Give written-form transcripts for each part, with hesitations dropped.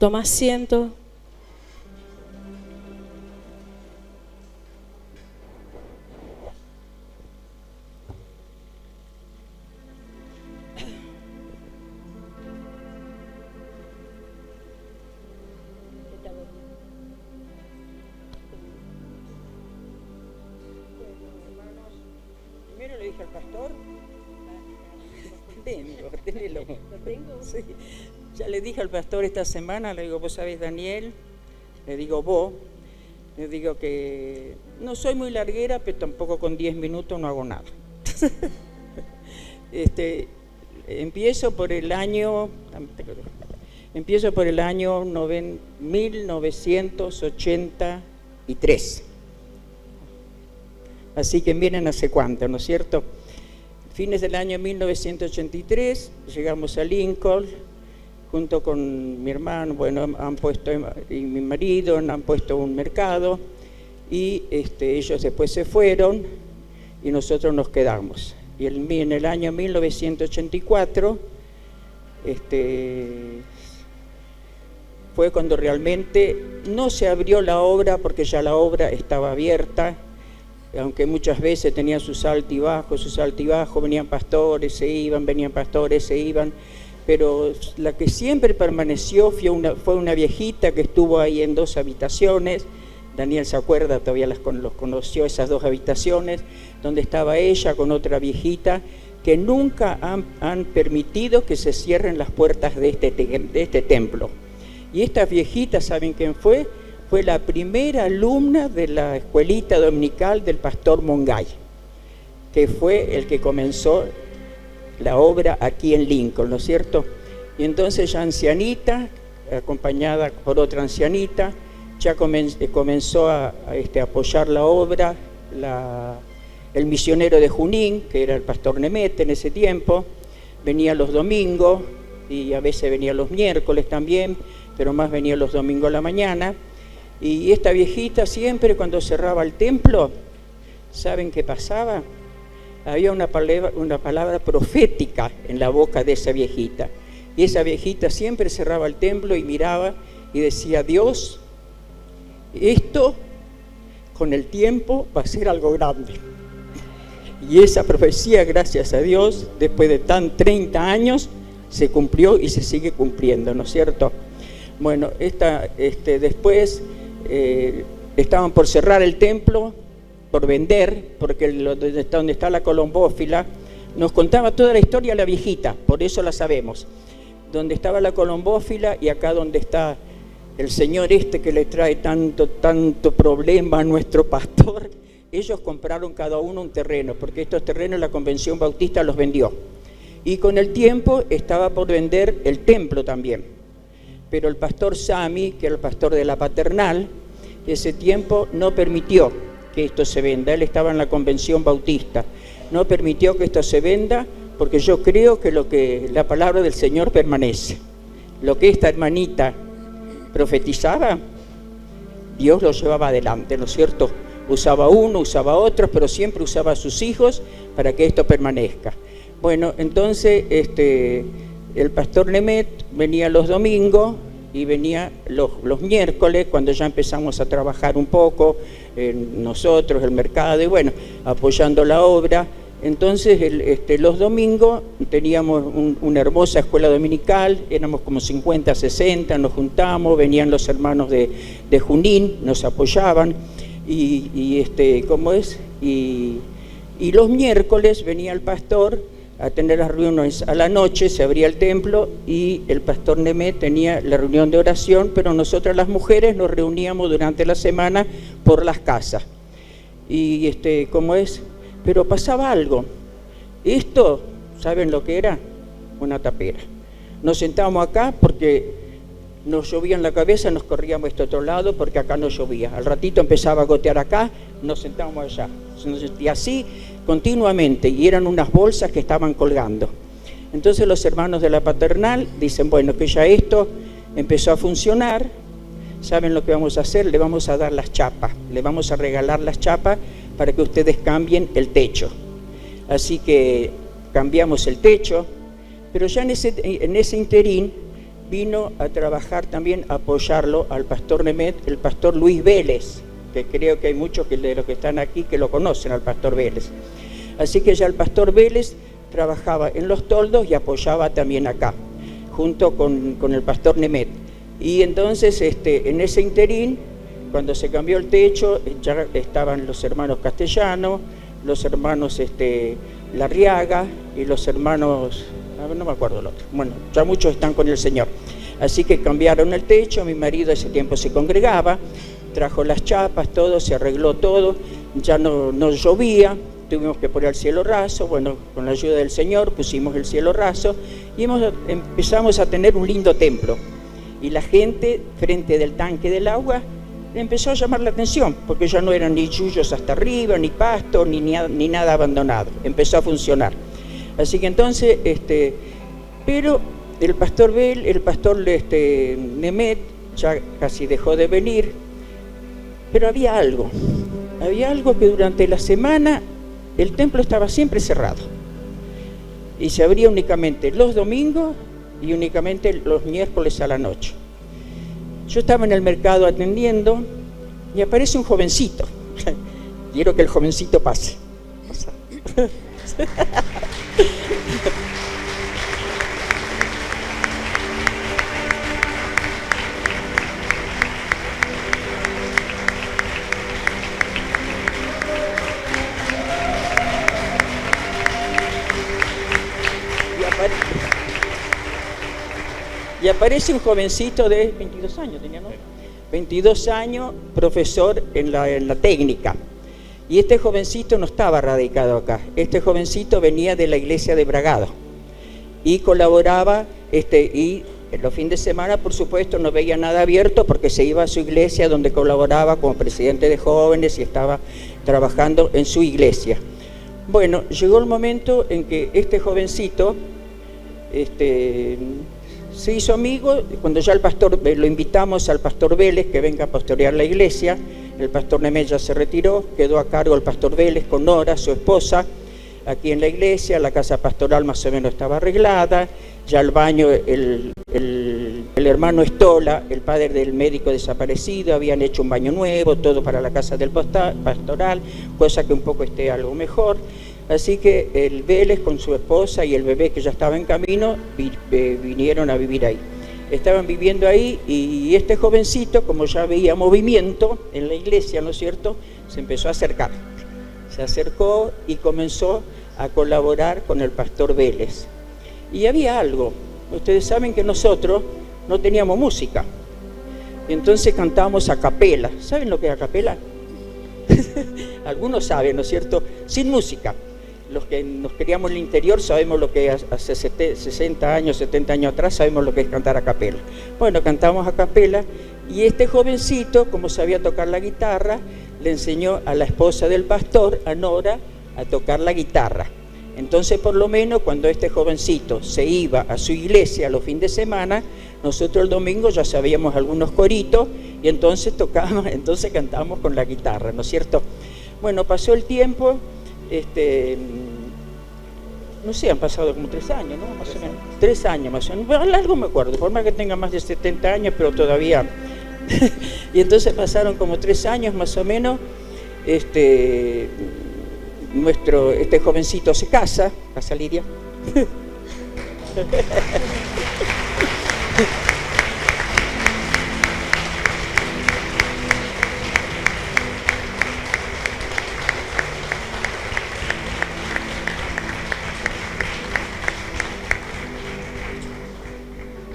Toma asiento. Primero le dije al pastor, tenelo. ¿Lo tengo? Sí. Ya le dije al pastor esta semana, le digo, vos sabés, Daniel, le digo vos, le digo que no soy muy larguera, pero tampoco con 10 minutos no hago nada. Empiezo por el año 1983. Así que miren hace cuánto, ¿no es cierto? Fines del año 1983 llegamos a Lincoln, junto con mi hermano, bueno, y mi marido han puesto un mercado y ellos después se fueron y nosotros nos quedamos. Y en el año 1984 fue cuando realmente no se abrió la obra, porque ya la obra estaba abierta, aunque muchas veces tenía sus altibajos, venían pastores, se iban, venían pastores, se iban, pero la que siempre permaneció fue una viejita que estuvo ahí en 2 habitaciones. Daniel se acuerda, todavía los conoció, esas 2 habitaciones, donde estaba ella con otra viejita, que nunca han permitido que se cierren las puertas de este templo. Y esta viejita, ¿saben quién fue? Fue la primera alumna de la escuelita dominical del pastor Mongay, que fue el que comenzó la obra aquí en Lincoln, ¿no es cierto? Y entonces ya ancianita, acompañada por otra ancianita, ya comenzó a apoyar la obra, el misionero de Junín, que era el pastor Nemet en ese tiempo, venía los domingos y a veces venía los miércoles también, pero más venía los domingos a la mañana. Y esta viejita siempre cuando cerraba el templo, ¿saben qué pasaba? Había una palabra profética en la boca de esa viejita. Y esa viejita siempre cerraba el templo y miraba y decía, Dios, esto con el tiempo va a ser algo grande. Y esa profecía, gracias a Dios, después de 30 años, se cumplió y se sigue cumpliendo, ¿no es cierto? Bueno, después estaban por cerrar el templo, por vender, porque donde está la colombófila, nos contaba toda la historia la viejita, por eso la sabemos. Donde estaba la colombófila y acá donde está el señor que le trae tanto problema a nuestro pastor, ellos compraron cada uno un terreno, porque estos terrenos la Convención Bautista los vendió. Y con el tiempo estaba por vender el templo también. Pero el pastor Sami, que era el pastor de la Paternal, ese tiempo no permitió que esto se venda. Él estaba en la Convención Bautista. No permitió que esto se venda, porque yo creo que la palabra del Señor permanece. Lo que esta hermanita profetizaba, Dios lo llevaba adelante, ¿no es cierto? Usaba uno, usaba otros, pero siempre usaba a sus hijos para que esto permanezca. Bueno, entonces el pastor Nemet venía los domingos y venía los miércoles, cuando ya empezamos a trabajar un poco, nosotros, el mercado, y bueno, apoyando la obra. Entonces los domingos teníamos una hermosa escuela dominical, éramos como 50, 60, nos juntamos, venían los hermanos de Junín, nos apoyaban, y los miércoles venía el pastor a tener las reuniones. A la noche se abría el templo y el pastor Nemet tenía la reunión de oración, pero nosotras las mujeres nos reuníamos durante la semana por las casas. Y pero pasaba algo. Esto, ¿saben lo que era? Una tapera. Nos sentábamos acá porque nos llovía en la cabeza, nos corríamos a este otro lado porque acá no llovía. Al ratito empezaba a gotear acá, nos sentábamos allá. Y así continuamente, y eran unas bolsas que estaban colgando. Entonces los hermanos de la Paternal dicen, bueno, que ya esto empezó a funcionar, ¿saben lo que vamos a hacer? Le vamos a dar las chapas, le vamos a regalar las chapas para que ustedes cambien el techo. Así que cambiamos el techo, pero ya en ese interín vino a trabajar también, a apoyarlo al pastor Nemet, el pastor Luis Vélez, que creo que hay muchos de los que están aquí que lo conocen al pastor Vélez. Así que ya el pastor Vélez trabajaba en Los Toldos y apoyaba también acá, junto con el pastor Nemet. Y entonces en ese interín, cuando se cambió el techo, ya estaban los hermanos Castellanos, los hermanos Larriaga y los hermanos, no me acuerdo el otro, bueno, ya muchos están con el Señor. Así que cambiaron el techo, mi marido ese tiempo se congregaba, trajo las chapas, todo, se arregló todo, ya no llovía, tuvimos que poner el cielo raso, bueno, con la ayuda del Señor pusimos el cielo raso y empezamos a tener un lindo templo. Y la gente, frente del tanque del agua, empezó a llamar la atención, porque ya no eran ni yuyos hasta arriba, ni pasto, ni nada abandonado. Empezó a funcionar. Así que entonces, pero el pastor Nemet ya casi dejó de venir, pero había algo que durante la semana el templo estaba siempre cerrado y se abría únicamente los domingos y únicamente los miércoles a la noche. Yo estaba en el mercado atendiendo y aparece un jovencito. Quiero que el jovencito pase. Y aparece un jovencito de 22 años, tenía, ¿no? 22 años, profesor en la técnica. Y este jovencito no estaba radicado acá. Este jovencito venía de la iglesia de Bragado. Y colaboraba, y en los fines de semana, por supuesto, no veía nada abierto porque se iba a su iglesia donde colaboraba como presidente de jóvenes y estaba trabajando en su iglesia. Bueno, llegó el momento en que este jovencito, se hizo amigo, cuando ya lo invitamos al pastor Vélez que venga a pastorear la iglesia. El pastor Nemet ya se retiró, quedó a cargo el pastor Vélez con Nora, su esposa, aquí en la iglesia. La casa pastoral más o menos estaba arreglada, ya el baño, el hermano Estola, el padre del médico desaparecido, habían hecho un baño nuevo, todo para la casa del pastoral, cosa que un poco esté algo mejor. Así que el Vélez con su esposa y el bebé que ya estaba en camino vinieron a vivir ahí. Estaban viviendo ahí y este jovencito, como ya veía movimiento en la iglesia, ¿no es cierto?, se empezó a acercar. Se acercó y comenzó a colaborar con el pastor Vélez. Y había algo. Ustedes saben que nosotros no teníamos música. Entonces cantábamos a capela. ¿Saben lo que es a capela? Algunos saben, ¿no es cierto? Sin música. Los que nos criamos en el interior sabemos lo que hace 60 años, 70 años atrás, sabemos lo que es cantar a capela. Bueno, cantamos a capela y este jovencito, como sabía tocar la guitarra, le enseñó a la esposa del pastor, a Nora, a tocar la guitarra. Entonces, por lo menos, cuando este jovencito se iba a su iglesia los fines de semana, nosotros el domingo ya sabíamos algunos coritos y entonces cantábamos con la guitarra, ¿no es cierto? Bueno, pasó el tiempo. No sé, han pasado como 3 años, ¿no? Más o menos. 3 años más o menos. Bueno, algo me acuerdo, por más que tenga más de 70 años, pero todavía. Y entonces pasaron como 3 años más o menos. Este jovencito se casa Lidia.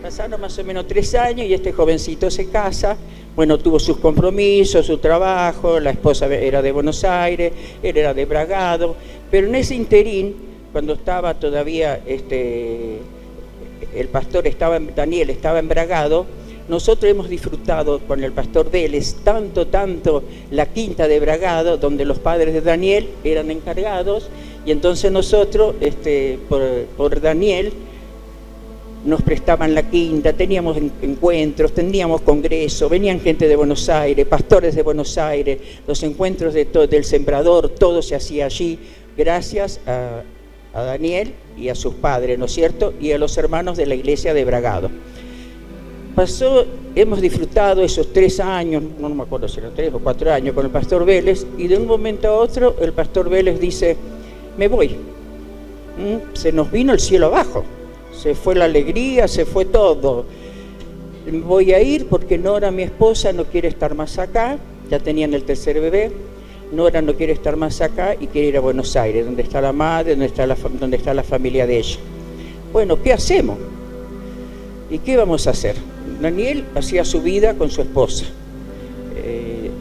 Pasaron más o menos 3 años y este jovencito se casa. Bueno, tuvo sus compromisos, su trabajo, la esposa era de Buenos Aires, él era de Bragado, pero en ese interín, cuando estaba todavía, el pastor Daniel estaba en Bragado, nosotros hemos disfrutado con el pastor Vélez tanto la quinta de Bragado, donde los padres de Daniel eran encargados, y entonces nosotros, por Daniel, nos prestaban la quinta, teníamos encuentros, teníamos congresos, venían gente de Buenos Aires, pastores de Buenos Aires, los encuentros del sembrador, todo se hacía allí, gracias a Daniel y a sus padres, ¿no es cierto?, y a los hermanos de la iglesia de Bragado. Hemos disfrutado esos 3 años, no me acuerdo si eran 3 o 4 años, con el pastor Vélez, y de un momento a otro el pastor Vélez dice, me voy. Se nos vino el cielo abajo, se fue la alegría, se fue todo. Voy a ir porque Nora, mi esposa, no quiere estar más acá, ya tenían el tercer bebé. Nora no quiere estar más acá y quiere ir a Buenos Aires, donde está la madre, donde está la familia de ella. Bueno, ¿qué hacemos? ¿Y qué vamos a hacer? Daniel hacía su vida con su esposa.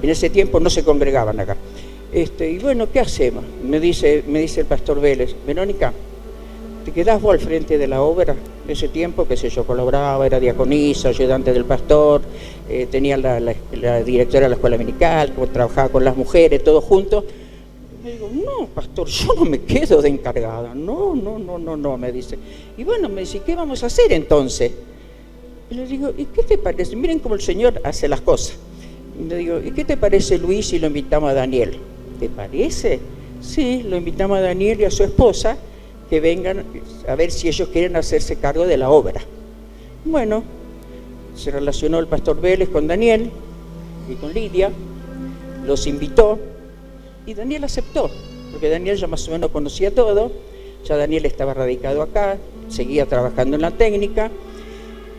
En ese tiempo no se congregaban acá. Y bueno, ¿qué hacemos? Me dice el pastor Vélez, Verónica, ¿te quedás vos al frente de la obra? En ese tiempo, qué sé yo, colaboraba, era diaconisa, ayudante del pastor, tenía la directora de la escuela dominical, trabajaba con las mujeres, todos juntos. Me digo, no, pastor, yo no me quedo de encargada. No, me dice. Y bueno, me dice, ¿qué vamos a hacer entonces? Y le digo, ¿y qué te parece? Miren cómo el Señor hace las cosas. Y le digo, ¿y qué te parece, Luis, si lo invitamos a Daniel? ¿Te parece? Sí, lo invitamos a Daniel y a su esposa, que vengan a ver si ellos quieren hacerse cargo de la obra. Bueno, se relacionó el pastor Vélez con Daniel y con Lidia, los invitó y Daniel aceptó, porque Daniel ya más o menos conocía todo, ya Daniel estaba radicado acá, seguía trabajando en la técnica.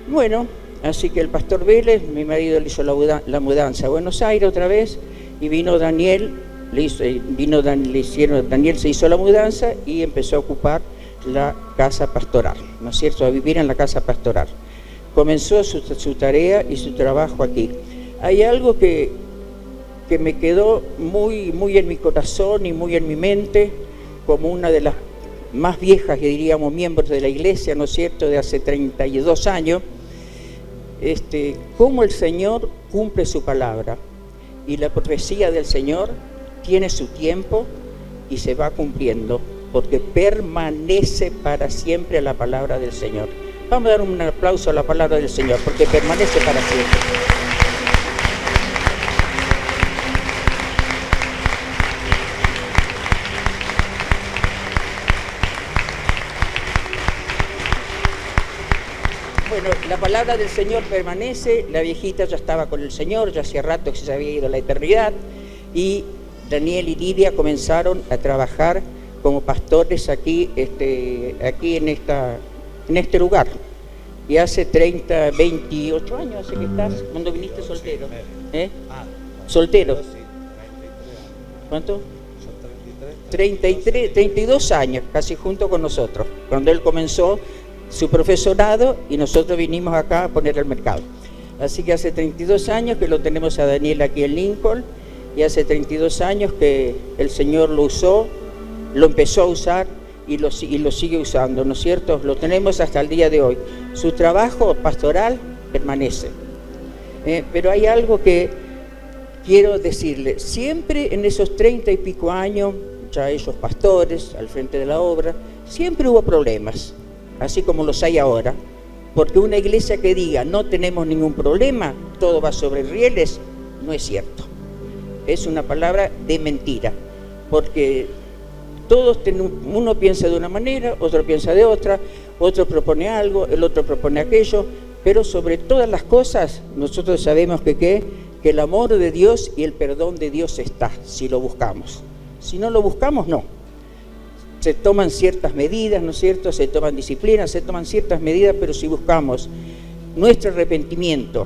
Bueno, así que el pastor Vélez, mi marido, le hizo la mudanza a Buenos Aires otra vez y vino Daniel. Daniel se hizo la mudanza y empezó a ocupar la casa pastoral, ¿no es cierto?, a vivir en la casa pastoral. Comenzó su tarea y su trabajo aquí. Hay algo que me quedó muy en mi corazón y muy en mi mente, como una de las más viejas, que diríamos, miembros de la iglesia, ¿no es cierto?, de hace 32 años, cómo el Señor cumple su palabra, y la profecía del Señor tiene su tiempo y se va cumpliendo, porque permanece para siempre la palabra del Señor. Vamos a dar un aplauso a la palabra del Señor, porque permanece para siempre. Bueno, la palabra del Señor permanece, la viejita ya estaba con el Señor, ya hacía rato que se había ido a la eternidad, y Daniel y Lidia comenzaron a trabajar como pastores aquí en este lugar. Y hace 28 años hace que estás, cuando viniste soltero. ¿Soltero? ¿Cuánto? 32 años, casi junto con nosotros, cuando él comenzó su profesorado y nosotros vinimos acá a poner el mercado. Así que hace 32 años que lo tenemos a Daniel aquí en Lincoln, y hace 32 años que el Señor lo usó, lo empezó a usar y lo sigue usando, ¿no es cierto? Lo tenemos hasta el día de hoy. Su trabajo pastoral permanece. Pero hay algo que quiero decirle. Siempre en esos 30 y pico años, ya ellos pastores al frente de la obra, siempre hubo problemas, así como los hay ahora. Porque una iglesia que diga no tenemos ningún problema, todo va sobre rieles, no es cierto. Es una palabra de mentira, porque uno piensa de una manera, otro piensa de otra, otro propone algo, el otro propone aquello, pero sobre todas las cosas nosotros sabemos que el amor de Dios y el perdón de Dios está, si lo buscamos. Si no lo buscamos, no. Se toman ciertas medidas, ¿no es cierto? Se toman disciplinas, se toman ciertas medidas, pero si buscamos nuestro arrepentimiento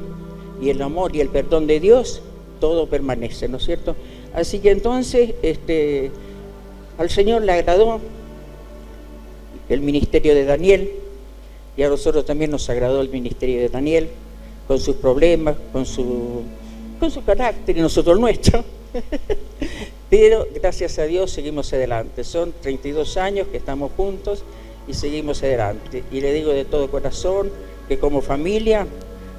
y el amor y el perdón de Dios, todo permanece, ¿no es cierto? Así que entonces al Señor le agradó el ministerio de Daniel, y a nosotros también nos agradó el ministerio de Daniel, con sus problemas, con su carácter y nosotros el nuestro. Pero gracias a Dios seguimos adelante. Son 32 años que estamos juntos y seguimos adelante. Y le digo de todo corazón que como familia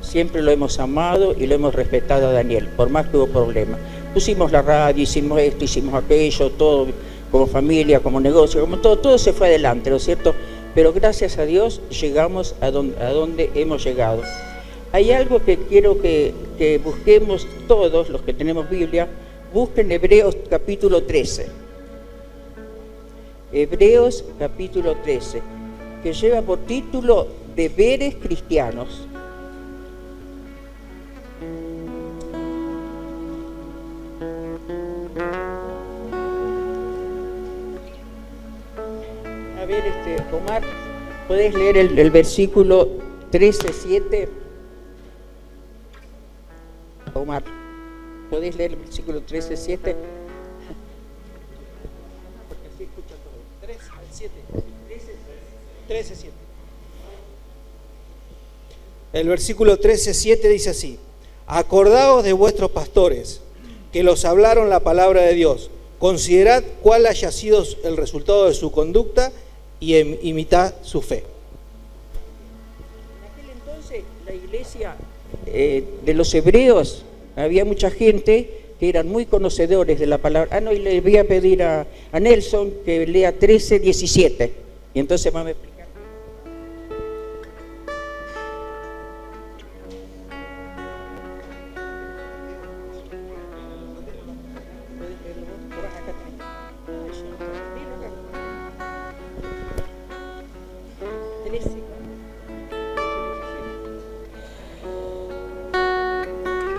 siempre lo hemos amado y lo hemos respetado a Daniel, por más que hubo problemas. Pusimos la radio, hicimos esto, hicimos aquello, todo como familia, como negocio, como todo se fue adelante, ¿no es cierto? Pero gracias a Dios llegamos a donde hemos llegado. Hay algo que quiero que busquemos todos los que tenemos Biblia. Busquen Hebreos capítulo 13. Hebreos capítulo 13, que lleva por título Deberes cristianos. A ver, Omar, ¿podés leer el versículo 13:7? Omar, ¿podés leer el versículo 13:7? Porque así escuchan todo. 3 al 7. 13:7. El versículo 13:7 dice así: acordaos de vuestros pastores, que los hablaron la palabra de Dios. Considerad cuál haya sido el resultado de su conducta y imitad su fe. En aquel entonces, la iglesia de los hebreos, había mucha gente que eran muy conocedores de la palabra. Y le voy a pedir a Nelson que lea 13:17. Y entonces vamos a explicar.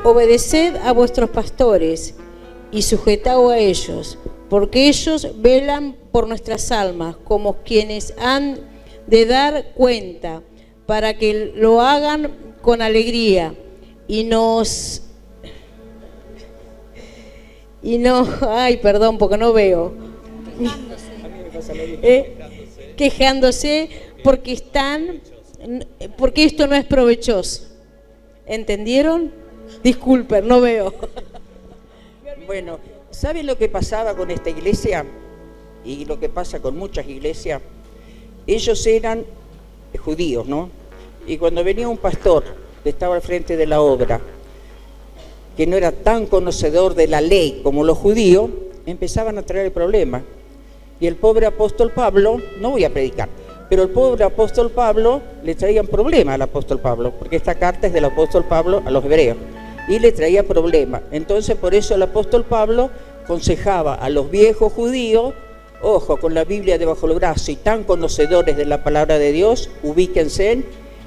Obedeced a vuestros pastores y sujetaos a ellos, porque ellos velan por nuestras almas como quienes han de dar cuenta, para que lo hagan con alegría y no, ay, perdón, porque no veo. Quejándose porque esto no es provechoso. ¿Entendieron? Disculpen, no veo. Bueno, ¿saben lo que pasaba con esta iglesia? Y lo que pasa con muchas iglesias. Ellos eran judíos, ¿no? Y cuando venía un pastor que estaba al frente de la obra, que no era tan conocedor de la ley como los judíos, empezaban a traer problemas. Y el pobre apóstol Pablo, no voy a predicar, pero el pobre apóstol Pablo le traían problemas al apóstol Pablo, porque esta carta es del apóstol Pablo a los hebreos, y le traía problemas. Entonces por eso el apóstol Pablo aconsejaba a los viejos judíos, ojo, con la Biblia debajo del brazo y tan conocedores de la palabra de Dios, ubíquense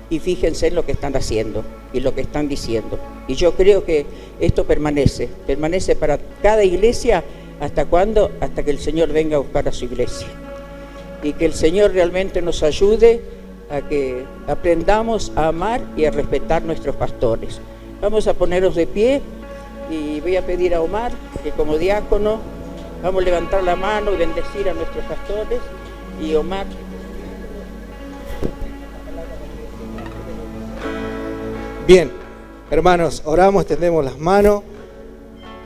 y fíjense en lo que están haciendo y lo que están diciendo. Y yo creo que esto permanece para cada iglesia. ¿Hasta cuándo? Hasta que el Señor venga a buscar a su iglesia. Y que el Señor realmente nos ayude a que aprendamos a amar y a respetar nuestros pastores. Vamos a ponernos de pie y voy a pedir a Omar que como diácono vamos a levantar la mano y bendecir a nuestros pastores. Y Omar... Bien, hermanos, oramos, tendemos las manos.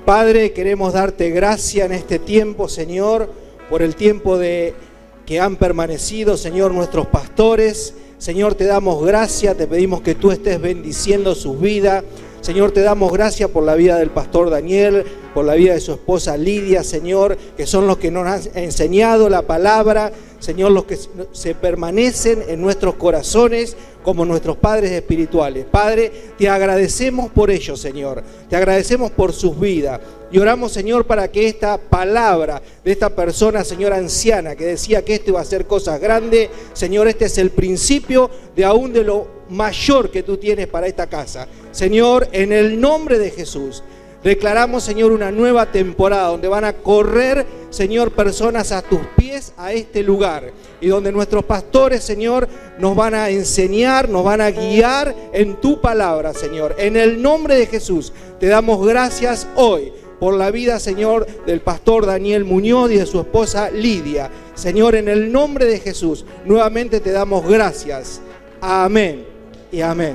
Padre, queremos darte gracias en este tiempo, Señor, por el tiempo que han permanecido, Señor, nuestros pastores. Señor, te damos gracias, te pedimos que tú estés bendiciendo sus vidas. Señor, te damos gracias por la vida del pastor Daniel, por la vida de su esposa Lidia, Señor, que son los que nos han enseñado la palabra, Señor, los que se permanecen en nuestros corazones como nuestros padres espirituales. Padre, te agradecemos por ellos, Señor, te agradecemos por sus vidas. Y oramos, Señor, para que esta palabra de esta persona, Señor, anciana, que decía que esto iba a hacer cosas grandes, Señor, este es el principio de aún de lo mayor que tú tienes para esta casa. Señor, en el nombre de Jesús, declaramos, Señor, una nueva temporada donde van a correr, Señor, personas a tus pies a este lugar. Y donde nuestros pastores, Señor, nos van a enseñar, nos van a guiar en tu palabra, Señor. En el nombre de Jesús, te damos gracias hoy por la vida, Señor, del pastor Daniel Muñoz y de su esposa Lidia. Señor, en el nombre de Jesús, nuevamente te damos gracias. Amén y amén.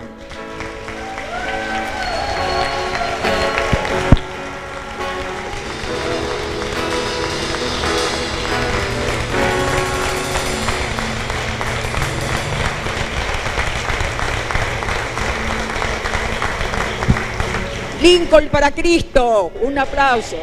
Lincoln para Cristo, un aplauso.